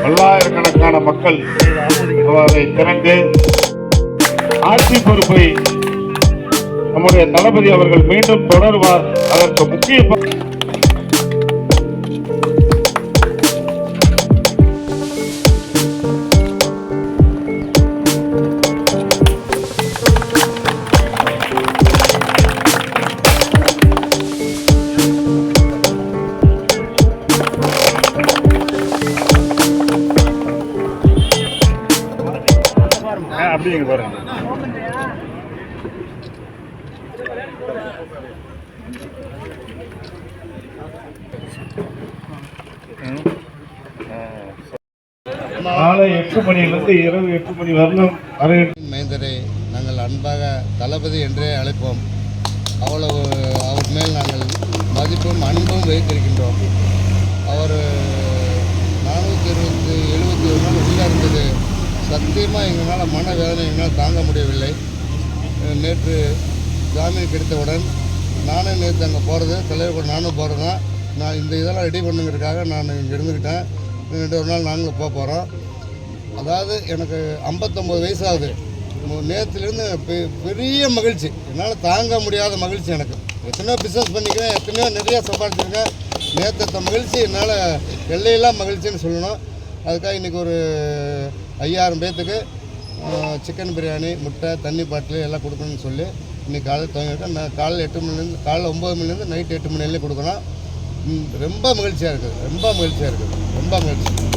பல்லாயிரக்கணக்கான மக்கள் அவரை திரண்டு ஆட்சி பொறுப்பை நம்முடைய தளபதி அவர்கள் மீண்டும் தொடர்வார். அதற்கு முக்கிய அப்படிங்க பாருங்க. காலை 8 மணியிலிருந்து இரவு 8 மணி வரலும் மைந்தரை நாங்கள் அன்பாக தளபதி என்றே அழைப்போம். அவ்வளவு அவர் மேல் நாங்கள் மதிப்பும் அன்பும் வைத்திருக்கின்றோம். அவர் 471 நாள் உள்ளே இருந்தது. சத்தியமாக எங்களால் மனவேதனை எங்களால் தாங்க முடியவில்லை. நேற்று ஜாமீன் கிடைத்தவுடன் நானும் நேற்று அங்கே போகிறது தலைவர் கூட நானும் போகிறது தான். நான் இந்த இதெல்லாம் ரெடி பண்ணுங்கிறதுக்காக நான் இங்கே இருந்துக்கிட்டேன். 2 நாள் நாங்களும் போகிறோம். அதாவது எனக்கு 59 வயசாகுது. நேற்றுலேருந்து பெரிய மகிழ்ச்சி, என்னால் தாங்க முடியாத மகிழ்ச்சி. எனக்கு எத்தனையோ பிஸ்னஸ் பண்ணிக்கிறேன், எத்தனையோ நிறையா சம்பாதிச்சிருக்கேன். நேற்று மகிழ்ச்சி என்னால் எல்லையெல்லாம் மகிழ்ச்சின்னு சொல்லணும். அதுக்காக இன்றைக்கி ஒரு 5000 பேர்த்துக்கு சிக்கன் பிரியாணி, முட்டை, தண்ணி பாட்டில் எல்லாம் கொடுக்கணும்னு சொல்லி இன்றைக்கி காலையில் துவங்கிட்டேன். நான் காலையில் 8 மணிலேருந்து காலையில் 9 மணிலேருந்து நைட்டு 8 மணி வரையிலும் கொடுக்குறோம். ரொம்ப மகிழ்ச்சியாக இருக்குது, ரொம்ப மகிழ்ச்சியாக இருக்குது, ரொம்ப மகிழ்ச்சி.